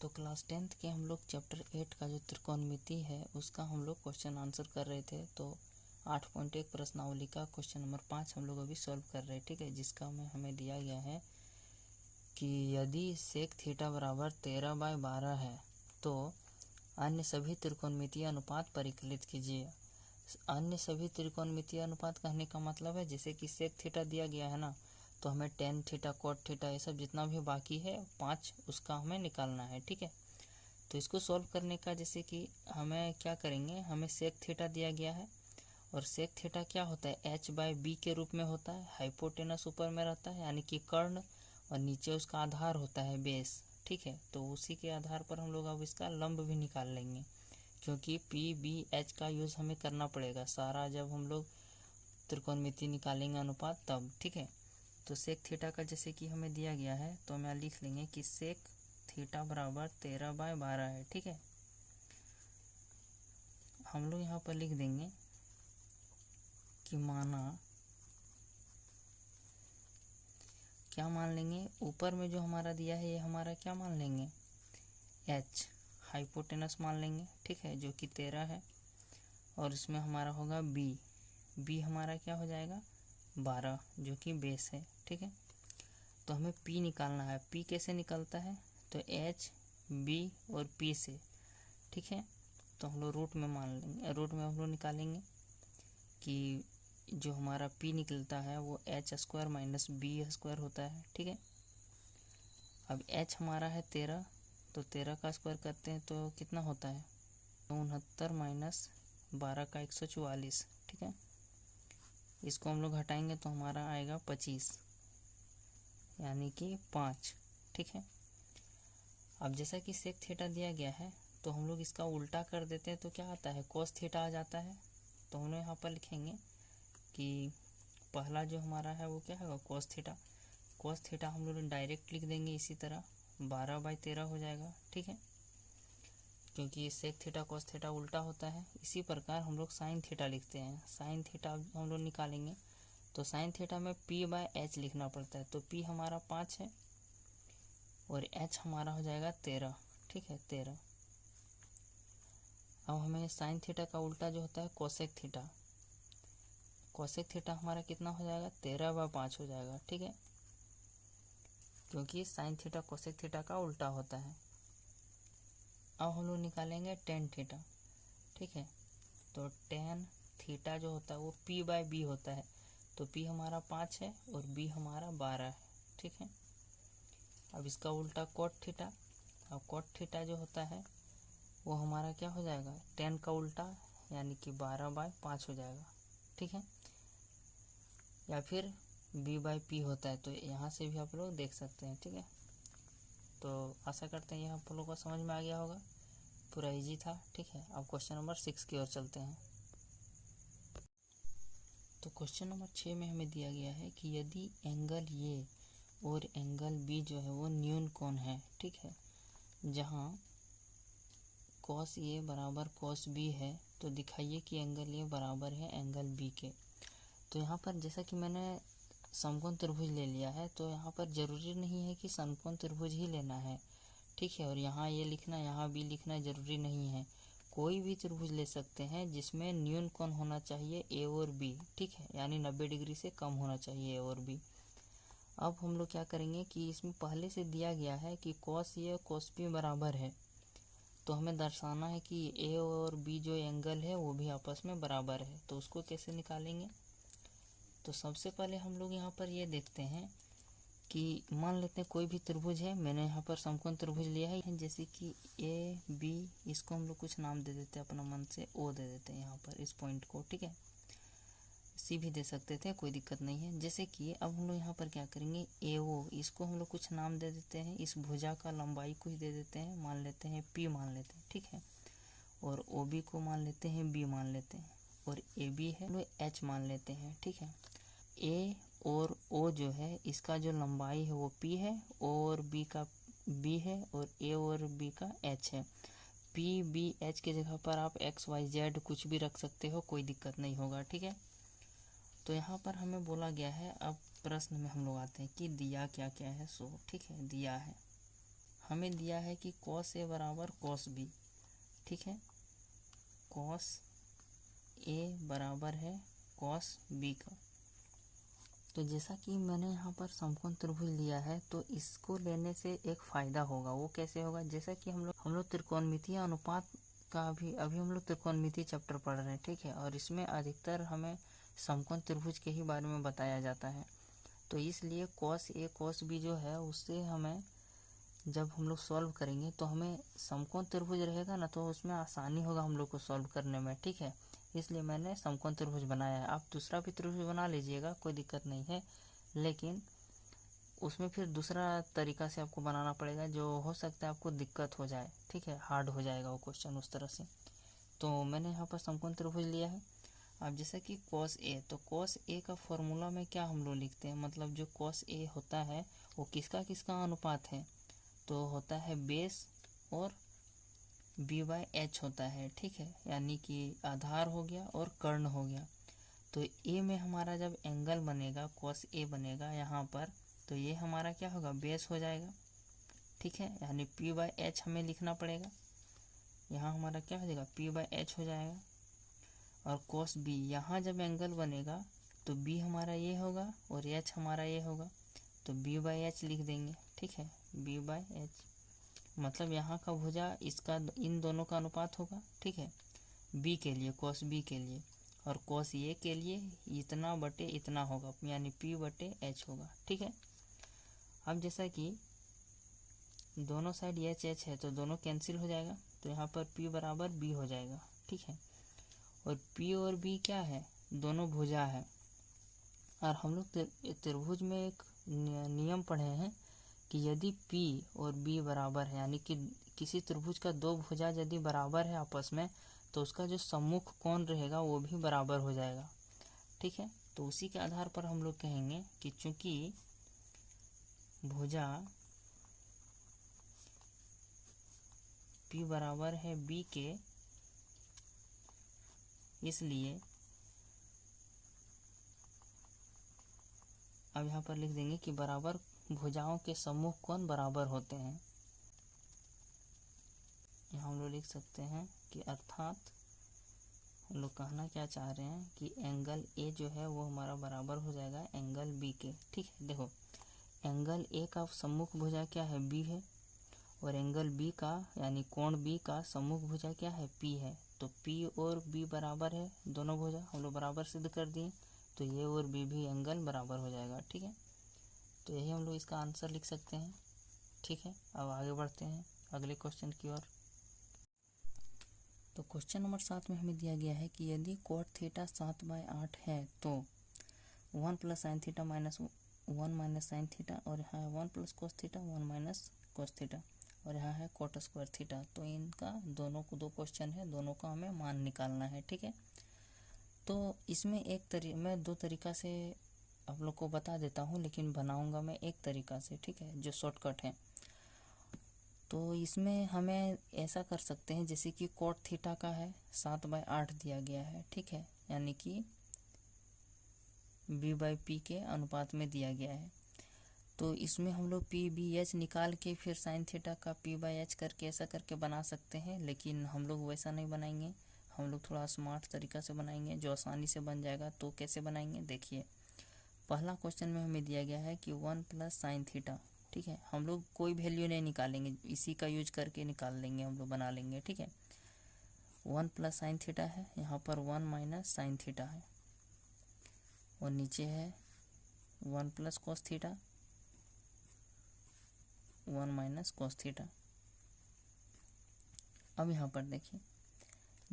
तो class 10th के हम लोग चैप्टर 8 का जो त्रिकोणमिति है उसका हम लोग क्वेश्चन आंसर कर रहे थे। तो 8.1 प्रश्नावली का क्वेश्चन नंबर 5 हम लोग अभी सॉल्व कर रहे हैं, ठीक है। जिसका हमें दिया गया है कि यदि सेक थीटा बराबर 13/12 है तो अन्य सभी त्रिकोणमितीय अनुपात परिकलित कीजिए। अन्य सभी त्रिकोणमितीय अनुपात कहने का मतलब है जैसे कि सेक थीटा दिया गया है ना, तो हमें टेन थीटा, कोट थीटा, ये सब जितना भी बाकी है 5 उसका हमें निकालना है, ठीक है। तो इसको सॉल्व करने का जैसे कि हमें क्या करेंगे, हमें सेक थीटा दिया गया है और सेक थीटा क्या होता है h/b के रूप में होता है। हाइपोटेनस ऊपर में रहता है यानी कि कर्ण, और नीचे उसका आधार होता है बेस, ठीक है। तो उसी के आधार पर हम लोग अब इसका लंब भी निकाल लेंगे, क्योंकि PBH का यूज़ हमें करना पड़ेगा सारा जब हम लोग त्रिकोणमिति निकालेंगे अनुपात तब, ठीक है। तो सेक थीटा का जैसे कि हमें दिया गया है तो हम यहाँ लिख लेंगे कि सेक थीटा बराबर 13/12 है, ठीक है। हम लोग यहाँ पर लिख देंगे कि माना, क्या मान लेंगे, ऊपर में जो हमारा दिया है ये हमारा क्या मान लेंगे, h हाइपोटेनस मान लेंगे, ठीक है, जो कि 13 है। और इसमें हमारा होगा b हमारा क्या हो जाएगा 12, जो कि बेस है, ठीक है। तो हमें p निकालना है। p कैसे निकलता है, तो h b और p से, ठीक है। तो हम लोग रूट में मान लेंगे, रूट में हम लोग निकालेंगे कि जो हमारा p निकलता है वो h² माइनस b² होता है, ठीक है। अब h हमारा है 13, तो 13 का स्क्वायर करते हैं तो कितना होता है 69 माइनस 12 का 144, ठीक है। इसको हम लोग हटाएंगे तो हमारा आएगा 25 यानी कि 5, ठीक है। अब जैसा कि सेक थीटा दिया गया है तो हम लोग इसका उल्टा कर देते हैं तो क्या आता है कोस थीटा आ जाता है। तो हम लोग यहाँ पर लिखेंगे कि पहला जो हमारा है वो क्या है कोस थीटा। कोस थीटा हम लोग डायरेक्ट लिख देंगे इसी तरह 12/13 हो जाएगा, ठीक है, क्योंकि सेक थीटा कोस थीटा उल्टा होता है। इसी प्रकार हम लोग साइन थीटा लिखते हैं। साइन थीटा हम लोग निकालेंगे तो साइन थीटा में p/h लिखना पड़ता है। तो p हमारा 5 है और h हमारा हो जाएगा 13, ठीक है, 13। अब हमें साइन थीटा का उल्टा जो होता है कोसेक थीटा, कोसेक थीटा हमारा कितना हो जाएगा 13/5 हो जाएगा, ठीक है, क्योंकि साइन थीटा कोसेक थीटा का उल्टा होता है। अब हम लोग निकालेंगे टेन थीटा, ठीक है। तो टेन थीटा जो होता है वो p/b होता है। तो p हमारा 5 है और b हमारा 12 है, ठीक है। अब इसका उल्टा कोट थीटा। अब कोट थीटा जो होता है वो हमारा क्या हो जाएगा 10 का उल्टा यानी कि 12/5 हो जाएगा, ठीक है। या फिर b/p होता है, तो यहाँ से भी आप लोग देख सकते हैं, ठीक है। तो आशा करते हैं ये आप लोगों को समझ में आ गया होगा, पूरा इजी था, ठीक है। अब क्वेश्चन नंबर 6 की ओर चलते हैं। तो क्वेश्चन नंबर 6 में हमें दिया गया है कि यदि एंगल ए और एंगल बी जो है वो न्यून कोण है, ठीक है, जहाँ cos ए बराबर cos बी है, तो दिखाइए कि एंगल ए बराबर है एंगल बी के। तो यहाँ पर जैसा कि मैंने समकोण त्रिभुज ले लिया है तो यहाँ पर ज़रूरी नहीं है कि समकोण त्रिभुज ही लेना है, ठीक है। और यहाँ ये लिखना, यहाँ भी लिखना ज़रूरी नहीं है, कोई भी त्रिभुज ले सकते हैं जिसमें न्यून कोण होना चाहिए ए और बी, ठीक है, यानी 90 डिग्री से कम होना चाहिए ए और बी। अब हम लोग क्या करेंगे कि इसमें पहले से दिया गया है कि cos ए और cos बी बराबर है, तो हमें दर्शाना है कि ए और बी जो एंगल है वो भी आपस में बराबर है। तो उसको कैसे निकालेंगे, तो सबसे पहले हम लोग यहाँ पर ये देखते हैं कि मान लेते हैं कोई भी त्रिभुज है। मैंने यहाँ पर समकोण त्रिभुज लिया है, जैसे कि ए बी, इसको हम लोग कुछ नाम दे देते हैं अपना मन से, ओ दे देते हैं यहाँ पर इस पॉइंट को, ठीक है। सी भी दे सकते थे, कोई दिक्कत नहीं है। जैसे कि अब हम लोग यहाँ पर क्या करेंगे ए ओ, इसको हम लोग कुछ नाम दे देते हैं, इस भुजा का लंबाई कुछ दे देते हैं, मान लेते हैं पी मान लेते हैं, ठीक है। और ओ बी को मान लेते हैं बी मान लेते हैं, और ए बी है वो एच मान लेते हैं, ठीक है। ए और ओ जो है इसका जो लंबाई है वो पी है, ओ और बी का बी है, और ए और बी का एच है। पी बी एच के जगह पर आप एक्स वाई जेड कुछ भी रख सकते हो, कोई दिक्कत नहीं होगा, ठीक है। तो यहाँ पर हमें बोला गया है, अब प्रश्न में हम लोग आते हैं कि दिया क्या क्या है। सो ठीक है, दिया है हमें दिया है कि कॉस ए बराबर कॉस बी, ठीक है, कॉस ए बराबर है कॉस बी का। तो जैसा कि मैंने यहाँ पर समकोण त्रिभुज लिया है, तो इसको लेने से एक फ़ायदा होगा। वो कैसे होगा, जैसा कि हम लोग त्रिकोणमितीय अनुपात का अभी हम लोग त्रिकोणमिति चैप्टर पढ़ रहे हैं, ठीक है, और इसमें अधिकतर हमें समकोण त्रिभुज के ही बारे में बताया जाता है। तो इसलिए कॉस ए कॉस बी जो है, उससे हमें जब हम लोग सॉल्व करेंगे तो हमें समकोण त्रिभुज रहेगा ना, तो उसमें आसानी होगा हम लोग को सॉल्व करने में, ठीक है। इसलिए मैंने समकोण त्रिभुज बनाया है। आप दूसरा भी त्रिभुज बना लीजिएगा, कोई दिक्कत नहीं है, लेकिन उसमें फिर दूसरा तरीका से आपको बनाना पड़ेगा, जो हो सकता है आपको दिक्कत हो जाए, ठीक है, हार्ड हो जाएगा वो क्वेश्चन उस तरह से। तो मैंने यहाँ पर समकोण त्रिभुज लिया है। अब जैसा कि कॉस ए, तो कॉस ए का फॉर्मूला में क्या हम लोग लिखते हैं, मतलब जो कॉस ए होता है वो किसका किसका अनुपात है, तो होता है बेस और बी बाई एच होता है, ठीक है, यानी कि आधार हो गया और कर्ण हो गया। तो ए में हमारा जब एंगल बनेगा, कॉस ए बनेगा यहाँ पर, तो ये हमारा क्या होगा, बेस हो जाएगा, ठीक है, यानी पी बाई एच हमें लिखना पड़ेगा। यहाँ हमारा क्या हो जाएगा, पी बाई एच हो जाएगा। और कॉस बी, यहाँ जब एंगल बनेगा तो बी हमारा ये होगा और एच हमारा ये होगा, तो बी बाई एच लिख देंगे, ठीक है, बी बाई एच, मतलब यहाँ का भुजा इसका इन दोनों का अनुपात होगा, ठीक है, बी के लिए, कॉस बी के लिए, और कॉस ए के लिए इतना बटे इतना होगा, यानी पी बटे एच होगा, ठीक है। अब जैसा कि दोनों साइड एच एच है तो दोनों कैंसिल हो जाएगा, तो यहाँ पर पी बराबर बी हो जाएगा, ठीक है। और पी और बी क्या है, दोनों भुजा है। और हम लोग त्रिभुज में एक नियम पढ़े हैं कि यदि पी और बी बराबर है, यानी कि किसी त्रिभुज का दो भुजा यदि बराबर है आपस में, तो उसका जो सम्मुख कोण रहेगा वो भी बराबर हो जाएगा, ठीक है। तो उसी के आधार पर हम लोग कहेंगे कि चूंकि भुजा पी बराबर है बी के, इसलिए अब यहाँ पर लिख देंगे कि बराबर भुजाओं के सम्मुख कोण बराबर होते हैं। यहाँ हम लोग लिख सकते हैं कि अर्थात हम लोग कहना क्या चाह रहे हैं कि एंगल ए जो है वो हमारा बराबर हो जाएगा एंगल बी के, ठीक है। देखो, एंगल ए का सम्मुख भुजा क्या है, बी है, और एंगल बी का यानी कोण बी का सम्मुख भुजा क्या है, पी है। तो पी और बी बराबर है, दोनों भुजा हम लोग बराबर सिद्ध कर दिए, तो ये और बी भी एंगल बराबर हो जाएगा, ठीक है। तो यही हम लोग इसका आंसर लिख सकते हैं, ठीक है। अब आगे बढ़ते हैं अगले क्वेश्चन की ओर। तो क्वेश्चन नंबर 7 में हमें दिया गया है कि यदि कॉट थीटा 7/8 है तो 1 plus sine theta minus 1 minus sine theta, और यहाँ है 1 plus cos theta 1 minus cos theta, और यहाँ है कॉट स्क्वायर थीटा। तो इनका दोनों को दो क्वेश्चन है, दोनों का हमें मान निकालना है, ठीक है। तो इसमें मैं दो तरीका से आप लोग को बता देता हूँ, लेकिन बनाऊंगा मैं एक तरीका से, ठीक है, जो शॉर्टकट है। तो इसमें हमें ऐसा कर सकते हैं, जैसे कि कॉट थीटा का है 7/8 दिया गया है, ठीक है, यानी कि बी बाई पी के अनुपात में दिया गया है। तो इसमें हम लोग पी बी एच निकाल के फिर साइन थीटा का पी बाई एच करके ऐसा करके बना सकते हैं, लेकिन हम लोग वैसा नहीं बनाएंगे, हम लोग थोड़ा स्मार्ट तरीका से बनाएंगे जो आसानी से बन जाएगा। तो कैसे बनाएंगे, देखिए, पहला क्वेश्चन में हमें दिया गया है कि 1 प्लस साइन थीटा, ठीक है, हम लोग कोई वैल्यू नहीं निकालेंगे, इसी का यूज करके निकाल लेंगे, हम लोग बना लेंगे, ठीक है। 1 प्लस साइन थीटा है, यहाँ पर 1 माइनस साइन थीटा है, और नीचे है 1 plus cos theta 1 minus cos theta. अब यहाँ पर देखिए,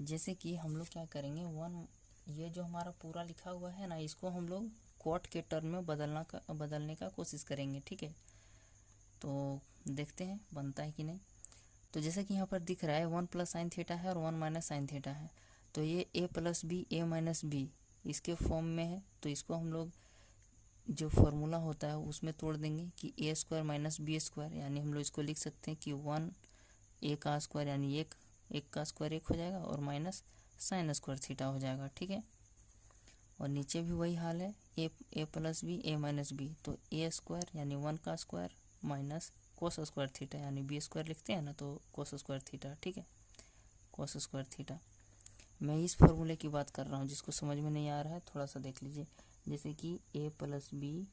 जैसे कि हम लोग क्या करेंगे, 1, ये जो हमारा पूरा लिखा हुआ है ना, इसको हम लोग कॉट के टर्म में बदलने का कोशिश करेंगे, ठीक है। तो देखते हैं बनता है कि नहीं। तो जैसा कि यहाँ पर दिख रहा है 1 प्लस साइन थीटा है और 1 माइनस साइन थीटा है, तो ये ए प्लस बी ए माइनस बी इसके फॉर्म में है। तो इसको हम लोग जो फॉर्मूला होता है उसमें तोड़ देंगे कि ए स्क्वायर माइनस बी स्क्वायर, यानी हम लोग इसको लिख सकते हैं कि 1 ए का स्क्वायर यानी एक का स्क्वायर 1 हो जाएगा, और माइनस साइन स्क्वायर थीटा हो जाएगा, ठीक है। और नीचे भी वही हाल है, ए प्लस बी ए माइनस बी, तो ए स्क्वायर यानी 1 का square minus cos square theta, यानी बी स्क्वायर लिखते हैं ना तो कोस स्क्वायर थीटा, ठीक है, कोस स्क्वायर थीटा। मैं इस फॉर्मूले की बात कर रहा हूँ, जिसको समझ में नहीं आ रहा है थोड़ा सा देख लीजिए। जैसे कि a प्लस बी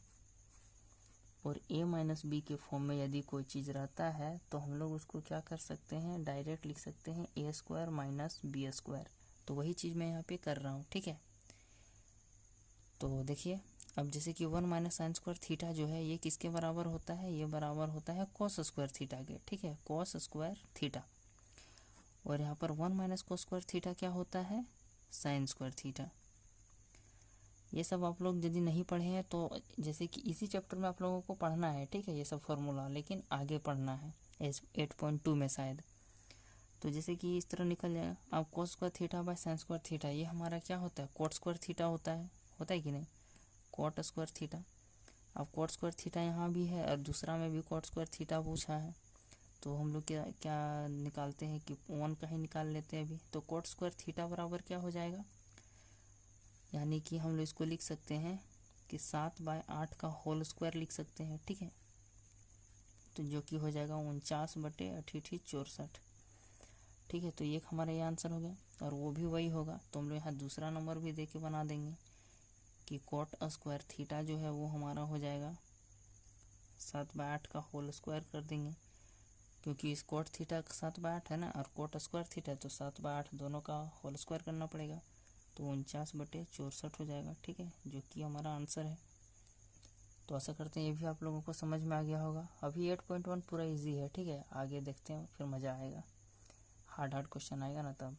और a माइनस बी के फॉर्म में यदि कोई चीज़ रहता है तो हम लोग उसको क्या कर सकते हैं, डायरेक्ट लिख सकते हैं a square minus B square. तो वही चीज़ मैं यहाँ पे कर रहा हूँ, ठीक है। तो देखिए अब जैसे कि 1 माइनस साइन स्क्वायर थीटा जो है ये किसके बराबर होता है, ये बराबर होता है कॉस स्क्वायर थीटा के, ठीक है, कॉस स्क्वायर थीटा। और यहाँ पर 1 माइनस कॉस स्क्वायर थीटा क्या होता है, साइन स्क्वायर थीटा। ये सब आप लोग यदि नहीं पढ़े हैं तो जैसे कि इसी चैप्टर में आप लोगों को पढ़ना है, ठीक है, ये सब फॉर्मूला, लेकिन आगे पढ़ना है 8.2 में शायद। तो जैसे कि इस तरह निकल जाएगा, अब cos square theta by sine square theta, ये हमारा क्या होता है, कॉट स्क्वायर थीटा होता है कि नहीं, कॉट स्क्वायर थीटा। अब कॉट स्क्वायर थीटा यहाँ भी है और दूसरा में भी कॉट स्क्वायर थीटा पूछा है, तो हम लोग क्या क्या निकालते हैं कि 1 का ही निकाल लेते हैं अभी। तो कॉट स्क्वायर थीटा बराबर क्या हो जाएगा, यानी कि हम लोग इसको लिख सकते हैं कि 7/8 का होल स्क्वायर लिख सकते हैं, ठीक है। तो जो कि हो जाएगा 49/88 64, ठीक है। तो ये हमारा ये आंसर हो गया, और वो भी वही होगा। तो हम लोग यहाँ दूसरा नंबर भी दे के बना देंगे कि कॉट स्क्वायर थीटा जो है वो हमारा हो जाएगा 7/8 का होल स्क्वायर कर देंगे, क्योंकि इस कॉट थीटा 7/8 है ना, और कॉट स्क्वायर थीटा तो 7/8 दोनों का होल स्क्वायर करना पड़ेगा, तो 49/64 हो जाएगा, ठीक है, जो कि हमारा आंसर है। तो आशा करते हैं ये भी आप लोगों को समझ में आ गया होगा। अभी 8.1 पूरा इजी है, ठीक है, आगे देखते हैं फिर मज़ा आएगा, हार्ड क्वेश्चन आएगा ना तब।